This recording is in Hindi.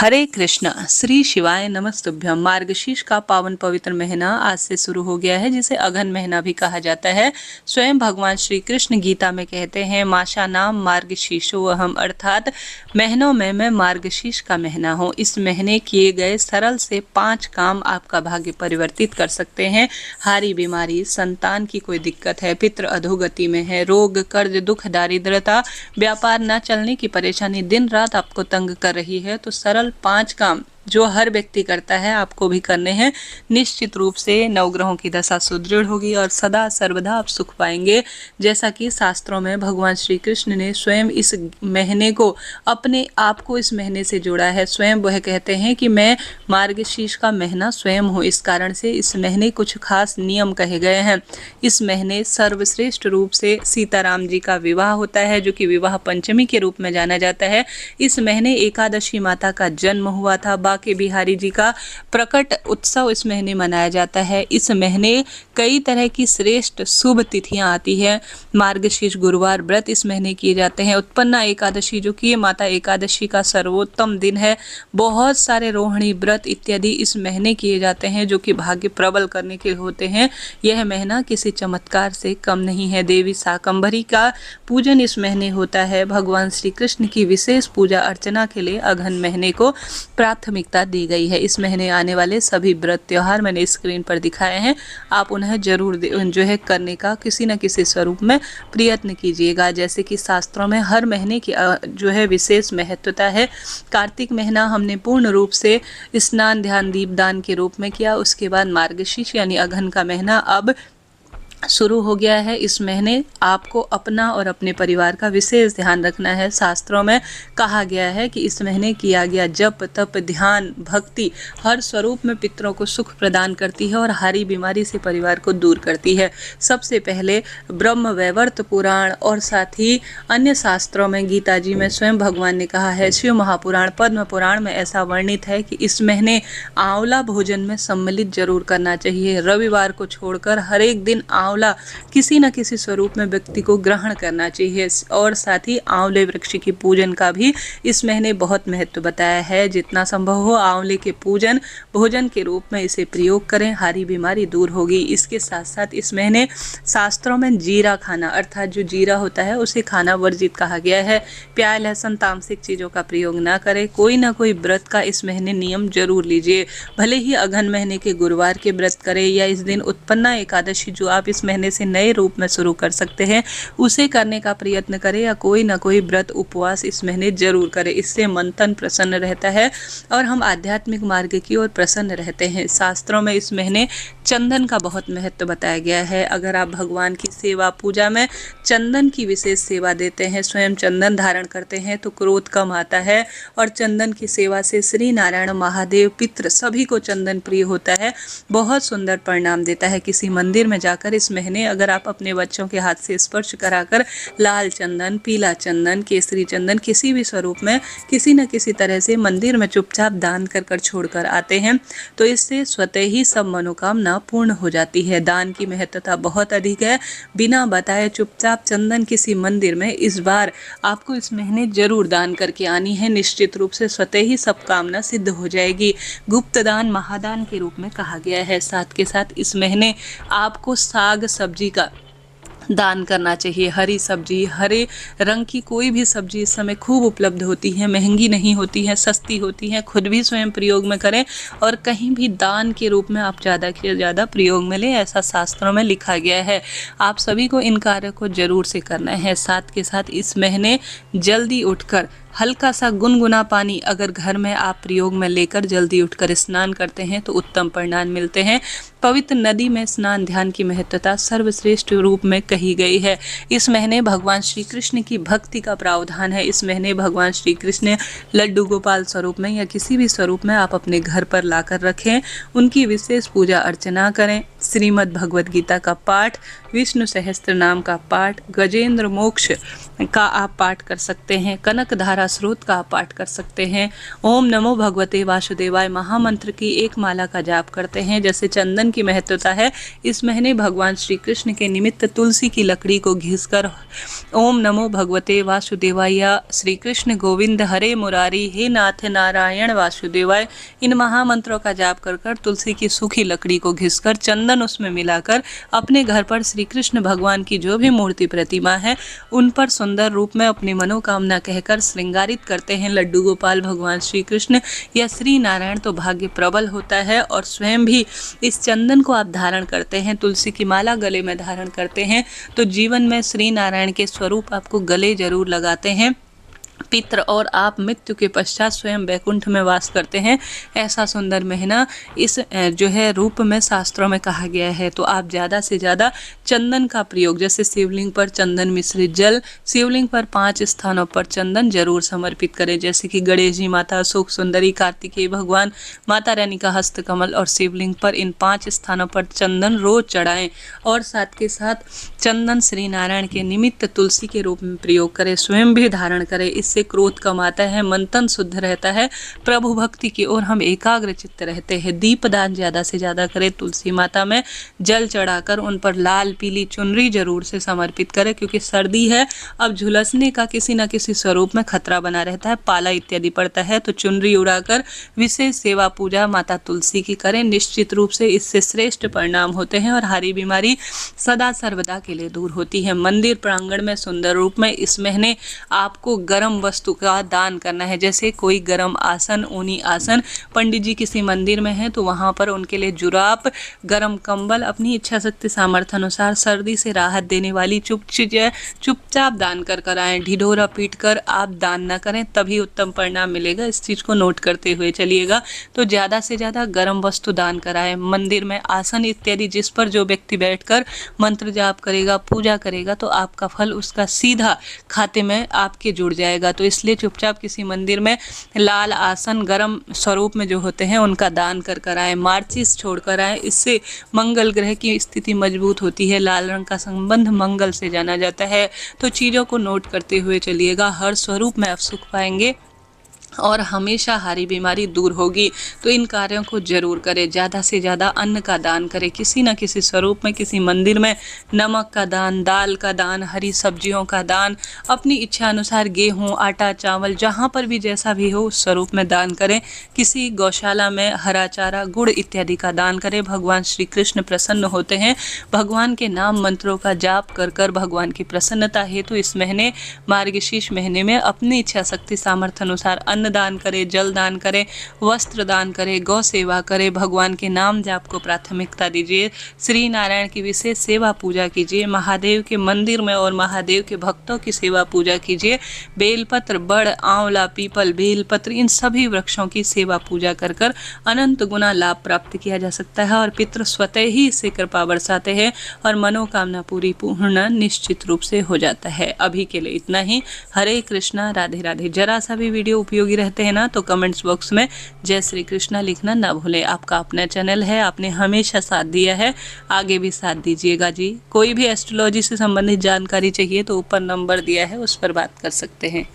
हरे कृष्णा, श्री शिवाय नमस्तुभ्यम। मार्गशीर्ष का पावन पवित्र महीना आज से शुरू हो गया है, जिसे अघन महीना भी कहा जाता है। स्वयं भगवान श्री कृष्ण गीता में कहते हैं, माशा नाम मार्गशीर्षो अहम, अर्थात महीनों में मैं मार्गशीर्ष का महीना हूँ। इस महीने किए गए सरल से 5 काम आपका भाग्य परिवर्तित कर सकते हैं। हारी बीमारी, संतान की कोई दिक्कत है, पितृ अधोगति में है, रोग, कर्ज, दुख, दारिद्रता, व्यापार न चलने की परेशानी दिन रात आपको तंग कर रही है, तो सरल 5 काम जो हर व्यक्ति करता है आपको भी करने हैं। निश्चित रूप से नवग्रहों की दशा सुदृढ़ होगी और सदा सर्वदा आप सुख पाएंगे। जैसा कि शास्त्रों में भगवान श्री कृष्ण ने स्वयं इस महीने को अपने आप को इस महीने से जोड़ा है। स्वयं वह कहते हैं कि मैं मार्गशीर्ष का महीना स्वयं हूँ। इस कारण से इस महीने कुछ खास नियम कहे गए हैं। इस महीने सर्वश्रेष्ठ रूप से सीताराम जी का विवाह होता है, जो कि विवाह पंचमी के रूप में जाना जाता है। इस महीने एकादशी माता का जन्म हुआ था। के बिहारी जी का प्रकट उत्सव इस महीने मनाया जाता है। इस महीने कई तरह की श्रेष्ठ शुभ तिथियां आती है। मार्गशीर्ष गुरुवार व्रत इस महीने किए जाते हैं। उत्पन्ना एकादशी, जो कि माता एकादशी का सर्वोत्तम दिन है। बहुत सारे रोहिणी व्रत इत्यादि इस महीने किए जाते हैं, जो कि भाग्य प्रबल करने के होते हैं। यह महीना किसी चमत्कार से कम नहीं है। देवी शाकंभरी का पूजन इस महीने होता है। भगवान श्री कृष्ण की विशेष पूजा अर्चना के लिए अघन महीने को प्राथमिकता दी गई है। इस महीने आने वाले सभी व्रत त्योहार मैंने स्क्रीन पर दिखाए हैं, आप उन्हें जरूर जो है करने का किसी न किसी स्वरूप में प्रयत्न कीजिएगा। जैसे कि शास्त्रों में हर महीने की जो है विशेष महत्वता है। कार्तिक महीना हमने पूर्ण रूप से स्नान, ध्यान, दीपदान के रूप में किया। उसके बाद मार्गशीर्ष यानी अघन का महीना अब शुरू हो गया है। इस महीने आपको अपना और अपने परिवार का विशेष ध्यान रखना है। शास्त्रों में कहा गया है कि इस महीने किया गया जप, तप, ध्यान, भक्ति हर स्वरूप में पितरों को सुख प्रदान करती है और हारी बीमारी से परिवार को दूर करती है। सबसे पहले ब्रह्म वैवर्त पुराण और साथ ही अन्य शास्त्रों में गीता जी में स्वयं भगवान ने कहा है, शिव महापुराण, पद्म पुराण में ऐसा वर्णित है कि इस महीने आंवला भोजन में सम्मिलित जरूर करना चाहिए। रविवार को छोड़कर हर एक दिन आंवला किसी न किसी स्वरूप में व्यक्ति को ग्रहण करना चाहिए। और साथ ही आंवले वृक्ष की पूजन का भी इस महीने बहुत महत्व बताया है। जितना संभव हो आंवले के पूजन भोजन के रूप में इसे प्रयोग करें, हारी बीमारी दूर होगी। इसके साथ साथ इस महीने शास्त्रों में जीरा खाना, अर्थात जो जीरा होता है उसे खाना वर्जित कहा गया है। प्याज, लहसुन, तामसिक चीजों का प्रयोग ना करें। कोई ना कोई व्रत का इस महीने नियम जरूर लीजिए। भले ही अघन महीने के गुरुवार के व्रत करें या इस दिन उत्पन्ना एकादशी जो आप इस महीने से नए रूप में शुरू कर सकते हैं उसे करने का प्रयत्न करें, या कोई ना कोई व्रत उपवास इस महीने जरूर करें। इससे मन तन प्रसन्न रहता है और हम आध्यात्मिक मार्ग की ओर प्रसन्न रहते हैं। शास्त्रों में इस महीने चंदन का बहुत महत्व बताया गया है। अगर आप भगवान की सेवा पूजा में चंदन की विशेष सेवा देते हैं, स्वयं चंदन धारण करते हैं, तो क्रोध कम आता है और चंदन की सेवा से श्री नारायण, महादेव, पितृ सभी को चंदन प्रिय होता है, बहुत सुंदर परिणाम देता है। किसी मंदिर में जाकर इस महीने अगर आप अपने बच्चों के हाथ से स्पर्श कराकर लाल चंदन, पीला चंदन, केसरी चंदन किसी भी स्वरूप में किसी न किसी तरह से मंदिर में चुपचाप दान कर छोड़कर आते हैं, तो इससे स्वतः ही सब मनोकामना पूर्ण हो जाती है। दान की महत्वता बहुत अधिक है। बिना बताए चुपचाप चंदन किसी मंदिर में इस बार आपको इस महीने जरूर दान करके आनी है। निश्चित रूप से स्वतः ही सब कामना सिद्ध हो जाएगी। गुप्त दान महादान के रूप में कहा गया है। साथ के साथ इस महीने आपको साग सब्जी का दान करना चाहिए। हरी सब्जी, हरे रंग की कोई भी सब्जी इस समय खूब उपलब्ध होती है, महंगी नहीं होती है, सस्ती होती है। खुद भी स्वयं प्रयोग में करें और कहीं भी दान के रूप में आप ज़्यादा से ज़्यादा प्रयोग में लें, ऐसा शास्त्रों में लिखा गया है। आप सभी को इन कार्यों को जरूर से करना है। साथ के साथ इस महीने जल्दी उठकर हल्का सा गुनगुना पानी अगर घर में आप प्रयोग में लेकर जल्दी उठकर स्नान करते हैं तो उत्तम परिणाम मिलते हैं। पवित्र नदी में स्नान, ध्यान की महत्वता सर्वश्रेष्ठ रूप में कही गई है। इस महीने भगवान श्री कृष्ण की भक्ति का प्रावधान है। इस महीने भगवान श्री कृष्ण लड्डू गोपाल स्वरूप में या किसी भी स्वरूप में आप अपने घर पर लाकर रखें, उनकी विशेष पूजा अर्चना करें। श्रीमद् भगवद गीता का पाठ, विष्णु सहस्त्र नाम का पाठ, गजेंद्र मोक्ष का आप पाठ कर सकते हैं, कनक धारा स्रोत का आप पाठ कर सकते हैं, ओम नमो भगवते वासुदेवाय महामंत्र की एक माला का जाप करते हैं। जैसे चंदन की महत्वता है, इस महीने भगवान श्री कृष्ण के निमित्त तुलसी की लकड़ी को घिसकर ओम नमो भगवते वासुदेवाय श्री कृष्ण गोविंद हरे मुरारी हे नाथ नारायण वासुदेवाय, इन महामंत्रों का जाप कर कर तुलसी की सूखी लकड़ी को घिसकर चंदन उसमें मिलाकर अपने घर पर श्री कृष्ण भगवान की जो भी मूर्ति प्रतिमा है उन पर सुंदर रूप में अपनी मनोकामना कहकर श्रृंगारित करते हैं। लड्डू गोपाल भगवान श्री कृष्ण या श्री नारायण तो भाग्य प्रबल होता है और स्वयं भी इस चंदन को आप धारण करते हैं, तुलसी की माला गले में धारण करते हैं तो जीवन में श्री नारायण के स्वरूप आपको गले जरूर लगाते हैं पितर, और आप मृत्यु के पश्चात स्वयं बैकुंठ में वास करते हैं। ऐसा सुंदर महीना इस जो है रूप में शास्त्रों में कहा गया है। तो आप ज़्यादा से ज़्यादा चंदन का प्रयोग, जैसे शिवलिंग पर चंदन मिश्रित जल, शिवलिंग पर 5 स्थानों पर चंदन जरूर समर्पित करें, जैसे कि गणेश जी माता, सुख सुंदरी, कार्तिकेय भगवान, माता रानी का हस्तकमल और शिवलिंग पर इन 5 स्थानों पर चंदन रोज चढ़ाएं। और साथ के साथ चंदन श्री नारायण के निमित्त तुलसी के रूप में प्रयोग करें, स्वयं भी धारण करें। इससे क्रोध कम आता है, मन तन शुद्ध रहता है, प्रभु भक्ति की ओर हम एकाग्र चित्त रहते हैं। दीपदान ज्यादा से ज्यादा करें, तुलसी माता में जल चढ़ाकर उन पर लाल पीली चुनरी जरूर से समर्पित करें, क्योंकि सर्दी है, अब झुलसने का किसी न किसी स्वरूप में खतरा बना रहता है, पाला इत्यादि पड़ता है। तो चुनरी उड़ाकर विशेष सेवा पूजा माता तुलसी की करें, निश्चित रूप से इससे श्रेष्ठ परिणाम होते हैं और हारी बीमारी सदा सर्वदा के लिए दूर होती है। मंदिर प्रांगण में सुंदर रूप में इस महीने आपको गर्म वस्तु का दान करना है, जैसे कोई गर्म आसन, ऊनी आसन, पंडित जी किसी मंदिर में हैं तो वहां पर उनके लिए जुराब, गर्म कंबल, अपनी इच्छा शक्ति सामर्थ्य अनुसार सर्दी से राहत देने वाली चुपचाप दान कर आए। ढिढोरा पीट कर आप दान न करें, तभी उत्तम परिणाम मिलेगा। इस चीज को नोट करते हुए चलिएगा। तो ज्यादा से ज्यादा गर्म वस्तु दान कराएं। मंदिर में आसन इत्यादि जिस पर जो व्यक्ति बैठकर मंत्र जाप करेगा, पूजा करेगा, तो आपका फल उसका सीधा खाते में आपके जुड़ जाएगा। तो इसलिए चुपचाप किसी मंदिर में लाल आसन गर्म स्वरूप में जो होते हैं उनका दान कर आए। मार्चिस छोड़ कर आए, इससे मंगल ग्रह की स्थिति मजबूत होती है। लाल रंग का संबंध मंगल से जाना जाता है। तो चीज़ों को नोट करते हुए चलिएगा, हर स्वरूप में आप सुख पाएंगे और हमेशा हारी बीमारी दूर होगी। तो इन कार्यों को जरूर करें। ज़्यादा से ज़्यादा अन्न का दान करें, किसी न किसी स्वरूप में, किसी मंदिर में नमक का दान, दाल का दान, हरी सब्जियों का दान, अपनी इच्छा अनुसार गेहूं, आटा, चावल, जहाँ पर भी जैसा भी हो उस स्वरूप में दान करें। किसी गौशाला में हरा चारा, गुड़ इत्यादि का दान करें। भगवान श्री कृष्ण प्रसन्न होते हैं। भगवान के नाम मंत्रों का जाप कर कर भगवान की प्रसन्नता हेतु इस महीने मार्गशीर्ष महीने में अपनी इच्छा शक्ति सामर्थ्य अनुसार अन्न दान करें, जल दान करें, वस्त्र दान करें, गौ सेवा करें, भगवान के नाम जाप को प्राथमिकता दीजिए, श्री नारायण की विशेष सेवा पूजा कीजिए, महादेव के मंदिर में और महादेव के भक्तों की सेवा पूजा कीजिए। बेलपत्र, बड़, आंवला, पीपल, बेलपत्र, इन सभी वृक्षों की सेवा पूजा कर कर अनंत गुना लाभ प्राप्त किया जा सकता है और पितृ स्वतः ही इससे कृपा बरसाते हैं और मनोकामना पूर्ण निश्चित रूप से हो जाता है। अभी के लिए इतना ही। हरे कृष्णा, राधे राधे। जरा सा भी वीडियो उपयोगी रहते हैं ना तो कमेंट्स बॉक्स में जय श्री कृष्णा लिखना ना भूलें। आपका अपना चैनल है, आपने हमेशा साथ दिया है, आगे भी साथ दीजिएगा जी। कोई भी एस्ट्रोलॉजी से संबंधित जानकारी चाहिए तो ऊपर नंबर दिया है, उस पर बात कर सकते हैं।